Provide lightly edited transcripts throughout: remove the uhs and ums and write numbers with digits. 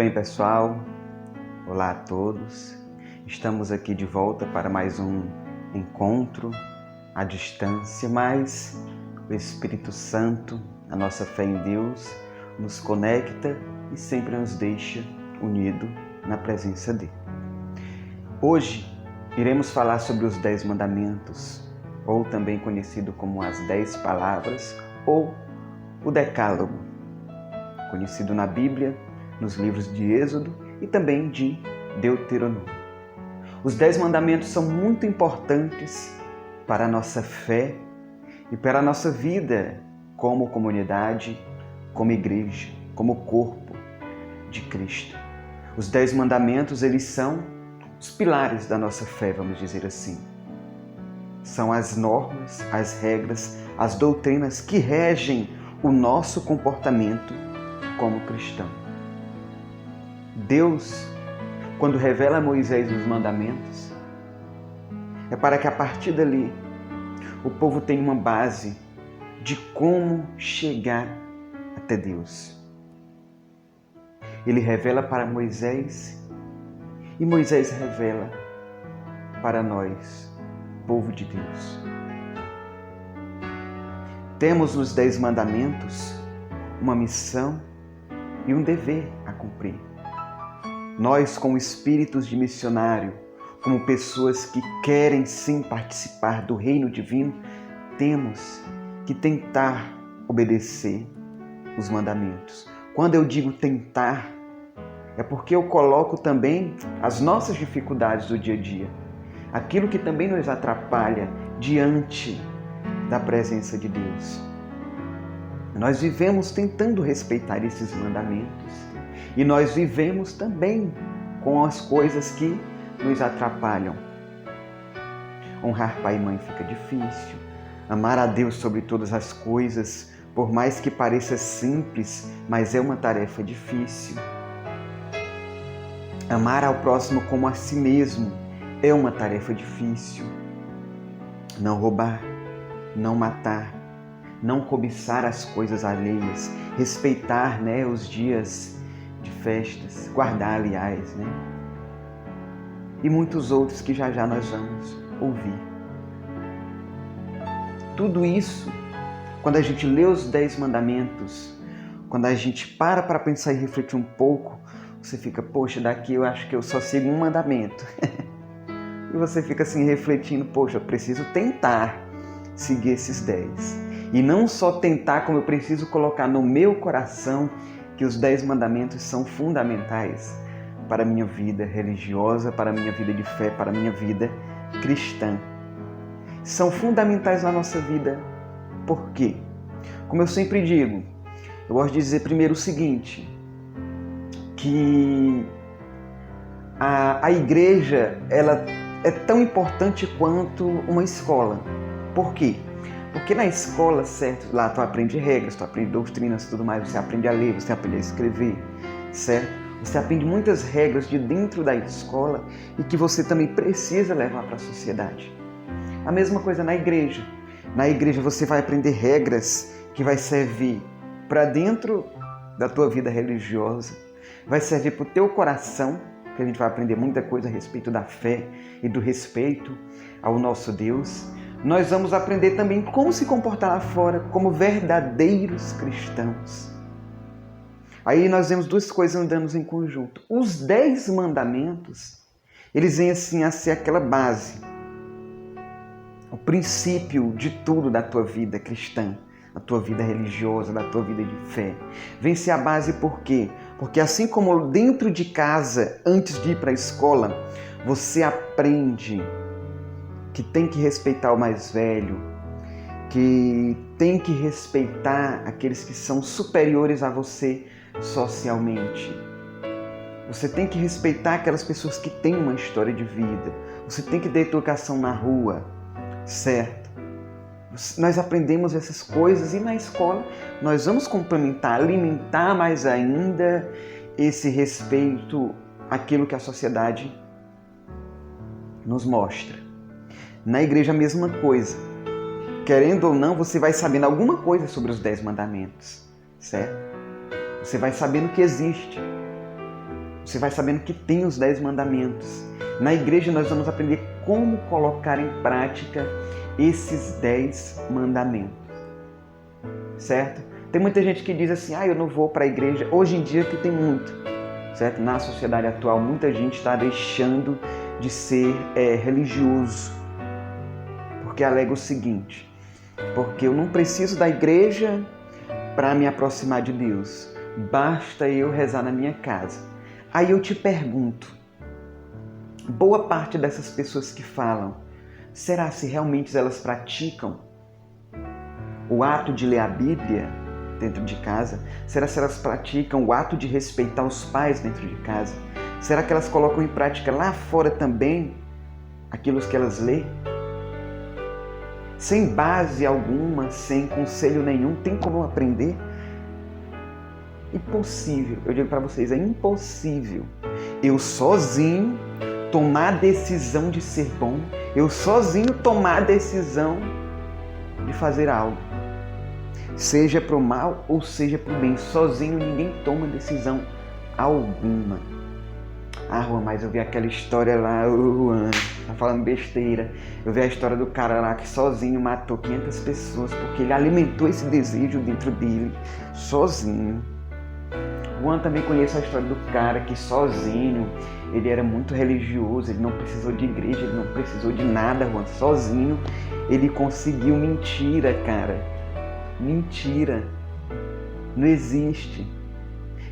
bem, pessoal? Olá a todos. Estamos aqui de volta para mais um encontro à distância, mas o Espírito Santo, a nossa fé em Deus, nos conecta e sempre nos deixa unidos na presença dele. Hoje iremos falar sobre os 10 mandamentos, ou também conhecido como as 10 palavras, ou o Decálogo, conhecido na Bíblia, nos livros de Êxodo e também de Deuteronômio. Os 10 mandamentos são muito importantes para a nossa fé e para a nossa vida como comunidade, como igreja, como corpo de Cristo. Os 10 mandamentos, eles são os pilares da nossa fé, vamos dizer assim. São as normas, as regras, as doutrinas que regem o nosso comportamento como cristão. Deus, quando revela a Moisés os mandamentos, é para que a partir dali o povo tenha uma base de como chegar até Deus. Ele revela para Moisés e Moisés revela para nós, povo de Deus. Temos nos 10 mandamentos uma missão e um dever a cumprir. Nós, como espíritos de missionário, como pessoas que querem sim participar do reino divino, temos que tentar obedecer os mandamentos. Quando eu digo tentar, é porque eu coloco também as nossas dificuldades do dia a dia, aquilo que também nos atrapalha diante da presença de Deus. Nós vivemos tentando respeitar esses mandamentos e nós vivemos também com as coisas que nos atrapalham. Honrar pai e mãe fica difícil. Amar a Deus sobre todas as coisas, por mais que pareça simples, mas é uma tarefa difícil. Amar ao próximo como a si mesmo é uma tarefa difícil. Não roubar, não matar, não cobiçar as coisas alheias, respeitar, os dias de festas, guardar, aliás, e muitos outros que já nós vamos ouvir. Tudo isso, quando a gente lê os 10 mandamentos, quando a gente para pensar e refletir um pouco, você fica, poxa, daqui eu acho que eu só sigo um mandamento. E você fica assim refletindo, poxa, eu preciso tentar seguir esses 10. E não só tentar, como eu preciso colocar no meu coração que os 10 mandamentos são fundamentais para a minha vida religiosa, para a minha vida de fé, para a minha vida cristã. São fundamentais na nossa vida. Por quê? Como eu sempre digo, eu gosto de dizer primeiro o seguinte, que a igreja, ela é tão importante quanto uma escola. Por quê? Porque na escola, certo, lá tu aprende regras, tu aprende doutrinas e tudo mais, você aprende a ler, você aprende a escrever, certo? Você aprende muitas regras de dentro da escola e que você também precisa levar para a sociedade. A mesma coisa na igreja. Na igreja você vai aprender regras que vai servir para dentro da tua vida religiosa, vai servir para o teu coração, que a gente vai aprender muita coisa a respeito da fé e do respeito ao nosso Deus. Nós vamos aprender também como se comportar lá fora como verdadeiros cristãos. Aí nós vemos duas coisas andando em conjunto. Os 10 mandamentos, eles vêm assim a ser aquela base, o princípio de tudo da tua vida cristã, da tua vida religiosa, da tua vida de fé. Vem ser a base por quê? Porque assim como dentro de casa, antes de ir para a escola, você aprende que tem que respeitar o mais velho, que tem que respeitar aqueles que são superiores a você socialmente. Você tem que respeitar aquelas pessoas que têm uma história de vida. Você tem que dar educação na rua, certo? Nós aprendemos essas coisas e na escola nós vamos complementar, alimentar mais ainda esse respeito àquilo que a sociedade nos mostra. Na igreja a mesma coisa. Querendo ou não, você vai sabendo alguma coisa sobre os 10 mandamentos, certo? Você vai sabendo que existe. Você vai sabendo que tem os 10 mandamentos. Na igreja nós vamos aprender como colocar em prática esses 10 mandamentos. Certo? Tem muita gente que diz assim, eu não vou para a igreja. Hoje em dia que tem muito, certo? Na sociedade atual, muita gente está deixando de ser religioso. Porque alega o seguinte, porque eu não preciso da igreja para me aproximar de Deus. Basta eu rezar na minha casa. Aí eu te pergunto, boa parte dessas pessoas que falam, será se realmente elas praticam o ato de ler a Bíblia dentro de casa? Será se elas praticam o ato de respeitar os pais dentro de casa? Será que elas colocam em prática lá fora também aquilo que elas lêem? Sem base alguma, sem conselho nenhum, tem como aprender? Impossível, eu digo para vocês, é impossível eu sozinho tomar a decisão de ser bom, eu sozinho tomar a decisão de fazer algo. Seja para o mal ou seja para o bem, sozinho ninguém toma decisão alguma. Juan, mas eu vi aquela história lá, Juan, tá falando besteira. Eu vi a história do cara lá que sozinho matou 500 pessoas porque ele alimentou esse desejo dentro dele, sozinho. Juan, também conhece a história do cara que sozinho, ele era muito religioso, ele não precisou de igreja, ele não precisou de nada, Juan. Sozinho ele conseguiu. Mentira, cara. Mentira. Não existe.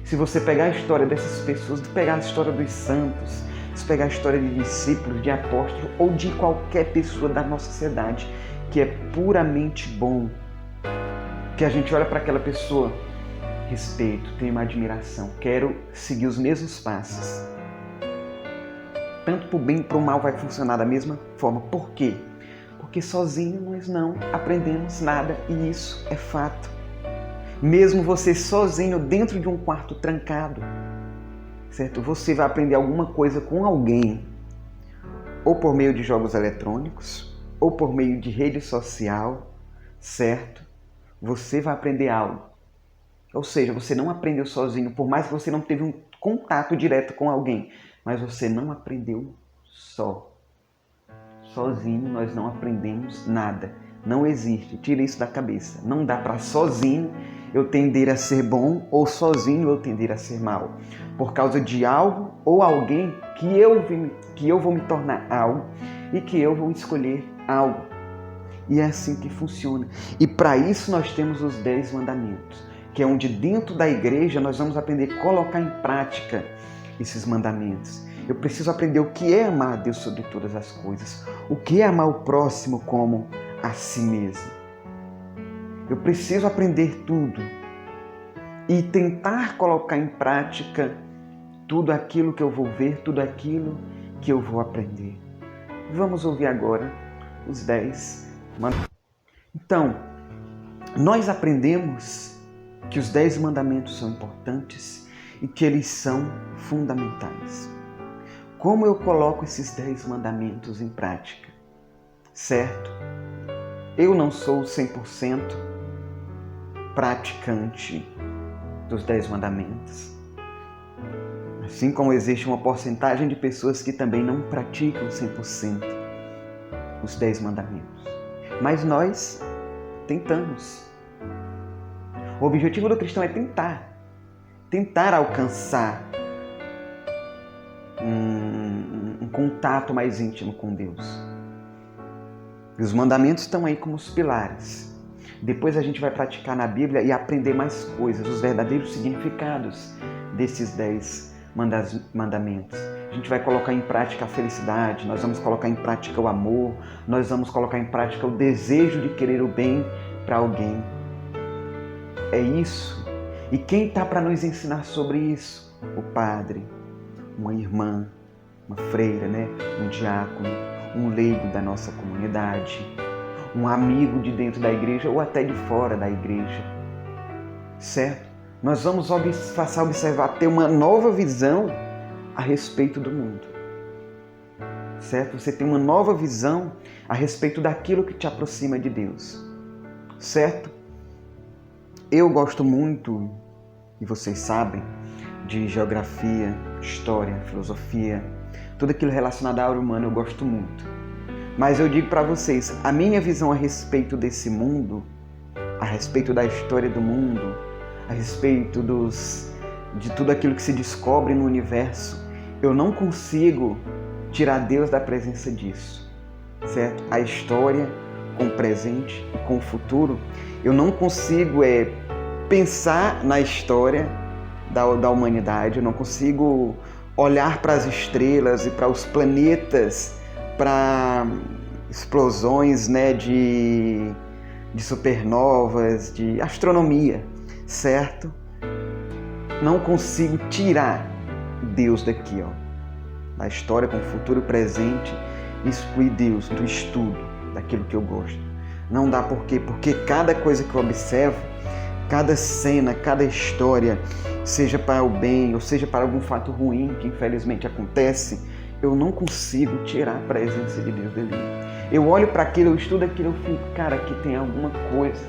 Se você pegar a história dessas pessoas, se pegar a história dos santos, se pegar a história de discípulos, de apóstolos ou de qualquer pessoa da nossa sociedade que é puramente bom, que a gente olha para aquela pessoa, respeito, tenho uma admiração, quero seguir os mesmos passos. Tanto para o bem como para o mal vai funcionar da mesma forma. Por quê? Porque sozinho nós não aprendemos nada e isso é fato. Mesmo você sozinho dentro de um quarto trancado, certo? Você vai aprender alguma coisa com alguém, ou por meio de jogos eletrônicos, ou por meio de rede social, certo? Você vai aprender algo. Ou seja, você não aprendeu sozinho, por mais que você não teve um contato direto com alguém, mas você não aprendeu só. Sozinho nós não aprendemos nada. Não existe. Tira isso da cabeça. Não dá para sozinho eu tender a ser bom ou sozinho eu tender a ser mal. Por causa de algo ou alguém que eu vou me tornar algo e que eu vou escolher algo. E é assim que funciona. E para isso nós temos os 10 mandamentos, que é onde dentro da igreja nós vamos aprender a colocar em prática esses mandamentos. Eu preciso aprender o que é amar a Deus sobre todas as coisas, o que é amar o próximo como a si mesmo. Eu preciso aprender tudo e tentar colocar em prática tudo aquilo que eu vou ver, tudo aquilo que eu vou aprender. Vamos ouvir agora os 10 mandamentos. Então, nós aprendemos que os 10 mandamentos são importantes e que eles são fundamentais. Como eu coloco esses 10 mandamentos em prática? Certo? Eu não sou 100% praticante dos 10 mandamentos. Assim como existe uma porcentagem de pessoas que também não praticam 100% os 10 mandamentos. Mas nós tentamos. O objetivo do cristão é tentar alcançar um contato mais íntimo com Deus. E os mandamentos estão aí como os pilares. Depois a gente vai praticar na Bíblia e aprender mais coisas, os verdadeiros significados desses 10 mandamentos. A gente vai colocar em prática a felicidade, nós vamos colocar em prática o amor, nós vamos colocar em prática o desejo de querer o bem para alguém. É isso. E quem está para nos ensinar sobre isso? O padre, uma irmã, uma freira, um diácono, um leigo da nossa comunidade, um amigo de dentro da igreja ou até de fora da igreja. Certo? Nós vamos passar a observar, ter uma nova visão a respeito do mundo. Certo? Você tem uma nova visão a respeito daquilo que te aproxima de Deus. Certo? Eu gosto muito, e vocês sabem, de geografia, história, filosofia, tudo aquilo relacionado à área humana eu gosto muito. Mas eu digo para vocês, a minha visão a respeito desse mundo, a respeito da história do mundo, a respeito de tudo aquilo que se descobre no universo, eu não consigo tirar Deus da presença disso, certo? A história com o presente e com o futuro, eu não consigo pensar na história da humanidade, eu não consigo olhar para as estrelas e para os planetas, para explosões, né, de supernovas, de astronomia, certo? Não consigo tirar Deus daqui, da história com o futuro e presente, excluir Deus do estudo, daquilo que eu gosto. Não dá por quê? Porque cada coisa que eu observo, cada cena, cada história, seja para o bem ou seja para algum fato ruim que infelizmente acontece, eu não consigo tirar a presença de Deus dali. Eu olho para aquilo, eu estudo aquilo, eu fico, cara, aqui tem alguma coisa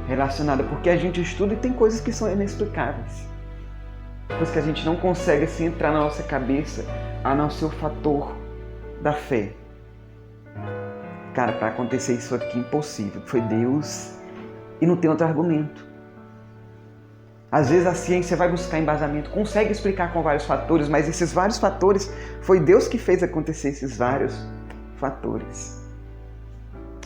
relacionada, porque a gente estuda e tem coisas que são inexplicáveis. Coisas que a gente não consegue assim entrar na nossa cabeça, a não ser o fator da fé. Cara, para acontecer isso aqui, impossível. Foi Deus e não tem outro argumento. Às vezes a ciência vai buscar embasamento, consegue explicar com vários fatores, mas esses vários fatores, foi Deus que fez acontecer esses vários fatores.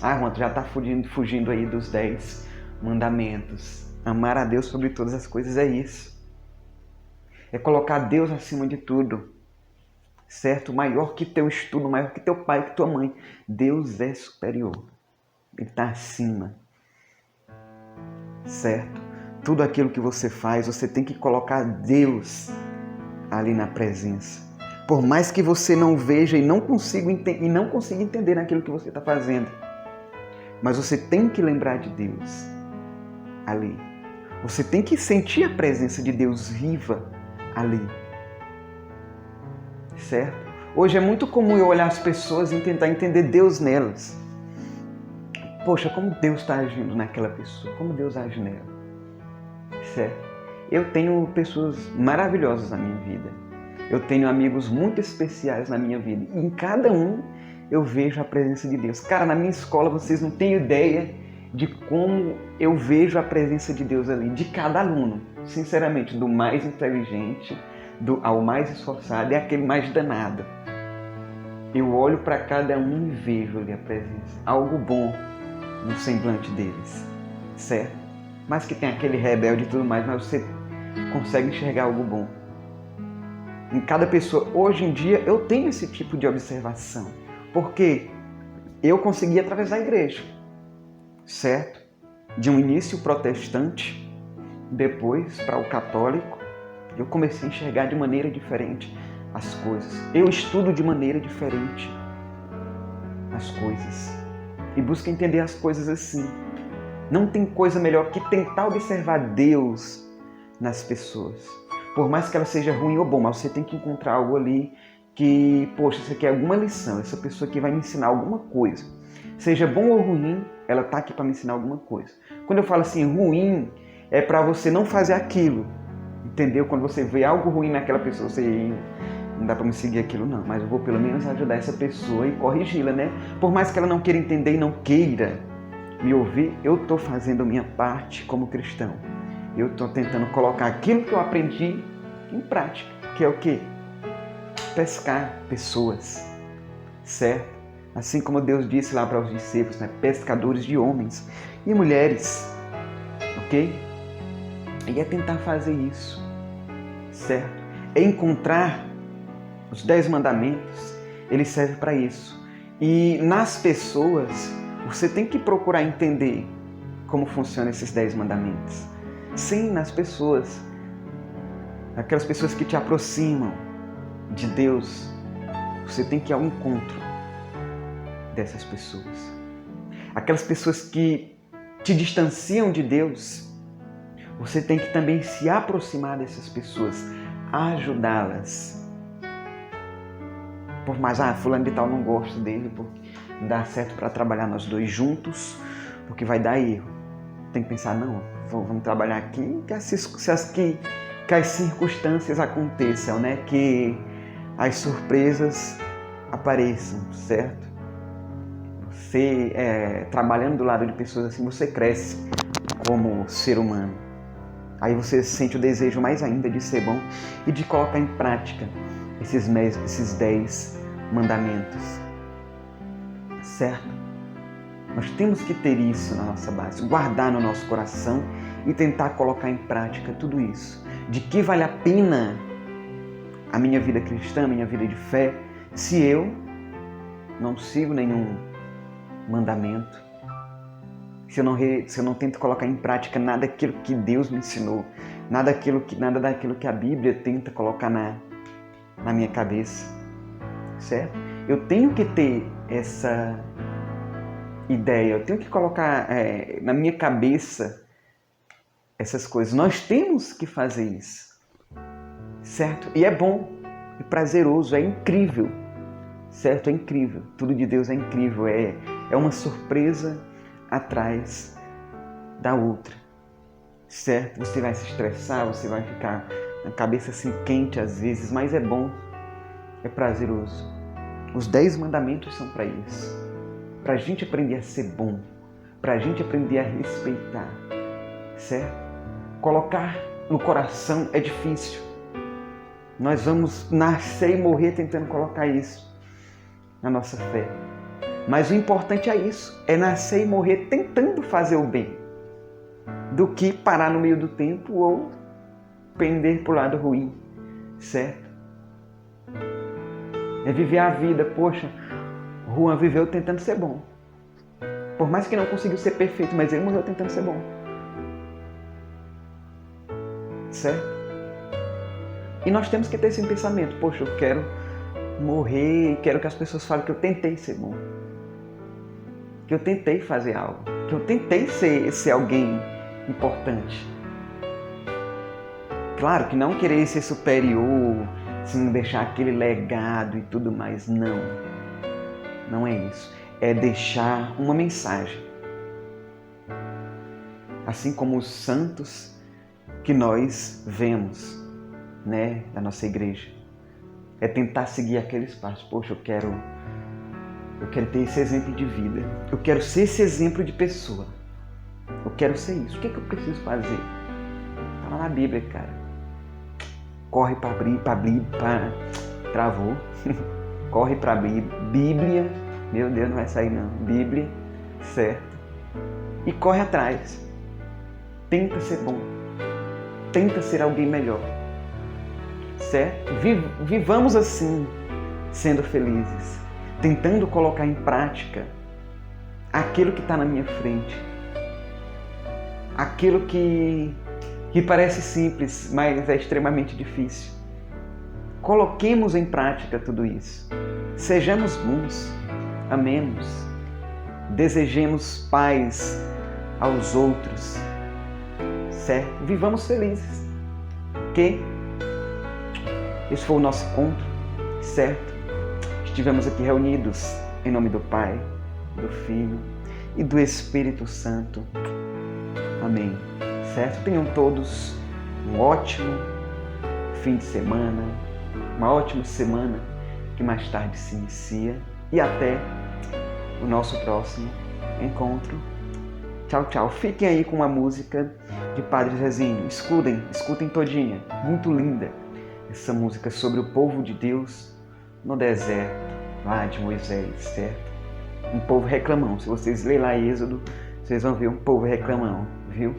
Juan, tu já está fugindo aí dos 10 mandamentos. Amar a Deus sobre todas as coisas é isso. É colocar Deus acima de tudo. Certo? Maior que teu estudo, maior que teu pai, que tua mãe. Deus é superior. Ele está acima. Certo? Tudo aquilo que você faz, você tem que colocar Deus ali na presença. Por mais que você não veja e não consiga entender naquilo que você está fazendo. Mas você tem que lembrar de Deus ali. Você tem que sentir a presença de Deus viva ali. Certo? Hoje é muito comum eu olhar as pessoas e tentar entender Deus nelas. Poxa, como Deus está agindo naquela pessoa? Como Deus age nela? Certo? Eu tenho pessoas maravilhosas na minha vida. Eu tenho amigos muito especiais na minha vida. E em cada um eu vejo a presença de Deus. Cara, na minha escola vocês não têm ideia de como eu vejo a presença de Deus ali. De cada aluno. Sinceramente, do mais inteligente ao mais esforçado e aquele mais danado. Eu olho para cada um e vejo ali a presença. Algo bom no semblante deles. Certo? Mas que tem aquele rebelde e tudo mais, mas você consegue enxergar algo bom. Em cada pessoa, hoje em dia, eu tenho esse tipo de observação. Porque eu consegui através da igreja. Certo? De um início protestante, depois para o católico, eu comecei a enxergar de maneira diferente as coisas. Eu estudo de maneira diferente as coisas. E busco entender as coisas assim. Não tem coisa melhor que tentar observar Deus nas pessoas. Por mais que ela seja ruim ou bom, mas você tem que encontrar algo ali que, poxa, isso aqui é alguma lição. Essa pessoa aqui vai me ensinar alguma coisa. Seja bom ou ruim, ela está aqui para me ensinar alguma coisa. Quando eu falo assim, ruim, é para você não fazer aquilo. Entendeu? Quando você vê algo ruim naquela pessoa, você não dá para me seguir aquilo não, mas eu vou pelo menos ajudar essa pessoa e corrigi-la, né? Por mais que ela não queira entender e não queira me ouvir, eu estou fazendo a minha parte como cristão. Eu estou tentando colocar aquilo que eu aprendi em prática, que é o quê? Pescar pessoas, certo? Assim como Deus disse lá para os discípulos, né? Pescadores de homens e mulheres, ok? E é tentar fazer isso, certo? É encontrar os 10 mandamentos, eles servem para isso. E nas pessoas, você tem que procurar entender como funcionam esses 10 mandamentos. Sim, nas pessoas. Aquelas pessoas que te aproximam de Deus, você tem que ir ao encontro dessas pessoas. Aquelas pessoas que te distanciam de Deus, você tem que também se aproximar dessas pessoas, ajudá-las. Por mais, fulano de tal não gosto dele, porque não dá certo para trabalhar nós dois juntos, porque vai dar erro. Tem que pensar, não, vamos trabalhar aqui, que que as circunstâncias aconteçam, né? Que as surpresas apareçam, certo? Você, trabalhando do lado de pessoas assim, você cresce como ser humano. Aí você sente o desejo mais ainda de ser bom e de colocar em prática esses 10 mandamentos, certo? Nós temos que ter isso na nossa base, guardar no nosso coração e tentar colocar em prática tudo isso. De que vale a pena a minha vida cristã, a minha vida de fé, se eu não sigo nenhum mandamento, se eu não tento colocar em prática nada daquilo que Deus me ensinou, nada daquilo que a Bíblia tenta colocar na minha cabeça, certo? Eu tenho que ter essa ideia, eu tenho que colocar na minha cabeça essas coisas. Nós temos que fazer isso, certo? E é bom, é prazeroso, é incrível, certo? É incrível, tudo de Deus é incrível, é uma surpresa atrás da outra, certo? Você vai se estressar, você vai ficar na cabeça assim quente às vezes, mas é bom, é prazeroso. Os 10 mandamentos são para isso, para a gente aprender a ser bom, para a gente aprender a respeitar, certo? Colocar no coração é difícil. Nós vamos nascer e morrer tentando colocar isso na nossa fé. Mas o importante é isso, é nascer e morrer tentando fazer o bem, do que parar no meio do tempo ou pender para o lado ruim, certo? É viver a vida. Poxa, Juan viveu tentando ser bom. Por mais que não conseguiu ser perfeito, mas ele morreu tentando ser bom, certo? E nós temos que ter esse pensamento, poxa, eu quero morrer e quero que as pessoas falem que eu tentei ser bom, que eu tentei fazer algo, que eu tentei ser alguém importante. Claro que não querer ser superior, se não deixar aquele legado e tudo mais, não é isso. É deixar uma mensagem. Assim como os santos que nós vemos, né, da nossa igreja. É tentar seguir aqueles passos. Poxa, eu quero ter esse exemplo de vida. Eu quero ser esse exemplo de pessoa. Eu quero ser isso. O que é que eu preciso fazer? Está lá na Bíblia, cara. Corre para abrir, travou. Corre para abrir. Bíblia. Meu Deus, não vai sair não. Bíblia, certo? E corre atrás. Tenta ser bom. Tenta ser alguém melhor. Certo? Vivamos assim, sendo felizes, tentando colocar em prática aquilo que está na minha frente, aquilo que parece simples, mas é extremamente difícil. Coloquemos em prática tudo isso. Sejamos bons, amemos, desejemos paz aos outros, certo? Vivamos felizes, ok? Esse foi o nosso encontro, certo? Estivemos aqui reunidos em nome do Pai, do Filho e do Espírito Santo. Amém. Certo? Tenham todos um ótimo fim de semana, uma ótima semana que mais tarde se inicia e até o nosso próximo encontro. Tchau, tchau. Fiquem aí com uma música de Padre Zezinho. Escutem todinha. Muito linda. Essa música sobre o povo de Deus no deserto, lá de Moisés, certo? Um povo reclamão. Se vocês lerem lá Êxodo, vocês vão ver um povo reclamão, viu?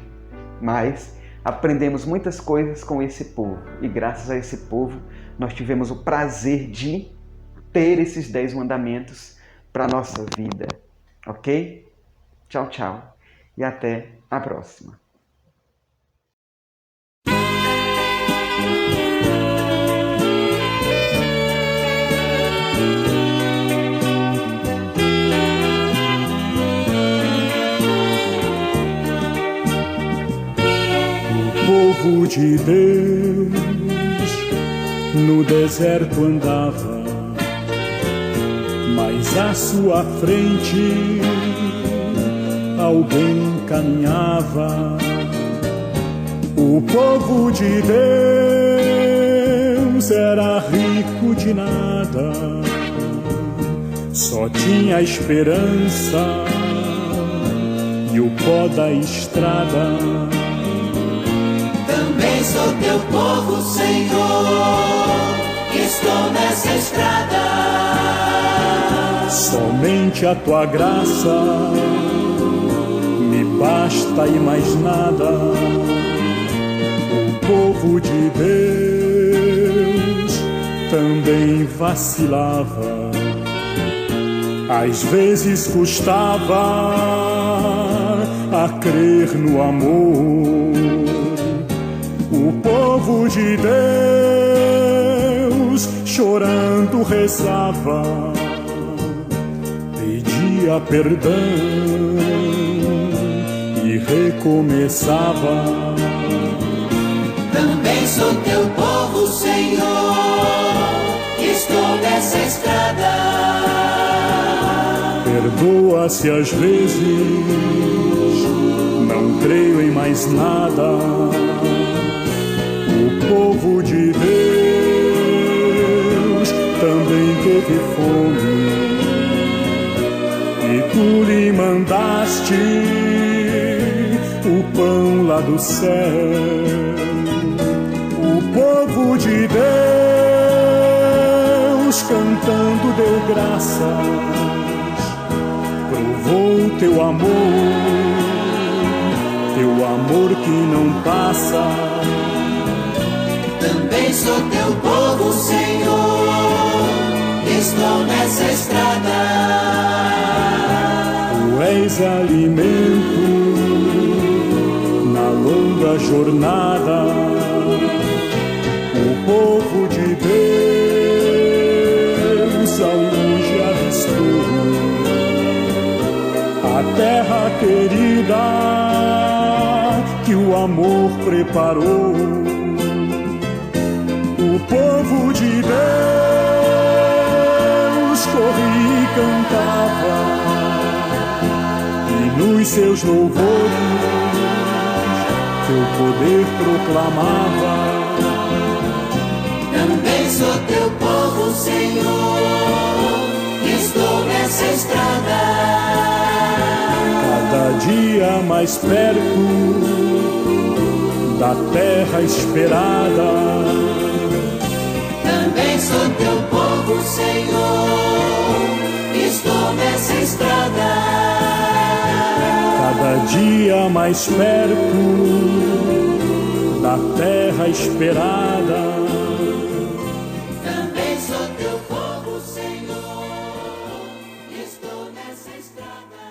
Mas aprendemos muitas coisas com esse povo. E graças a esse povo, nós tivemos o prazer de ter esses 10 mandamentos para a nossa vida. Ok? Tchau, tchau. E até a próxima. Povo de Deus no deserto andava, mas à sua frente alguém caminhava. O povo de Deus era rico de nada, só tinha a esperança e o pó da estrada. Também sou teu povo, Senhor, estou nessa estrada. Somente a tua graça me basta e mais nada. O povo de Deus também vacilava, às vezes custava a crer no amor. O povo de Deus chorando rezava, pedia perdão e recomeçava. Também sou teu povo, Senhor, estou nessa estrada. Perdoa-se às vezes, não creio em mais nada. O povo de Deus também teve fome e tu lhe mandaste o pão lá do céu. O povo de Deus cantando deu graças, provou teu amor que não passa. Também sou teu povo, Senhor, estou nessa estrada. Tu és alimento na longa jornada. O povo de Deus ao longe avistou a terra querida que o amor preparou. O povo de Deus corria e cantava, e nos seus louvores teu poder proclamava. Também sou teu povo, Senhor, estou nessa estrada. Cada dia mais perto da terra esperada. Também sou teu povo, Senhor, estou nessa estrada. Cada dia mais perto da terra esperada. Também sou teu povo, Senhor, estou nessa estrada.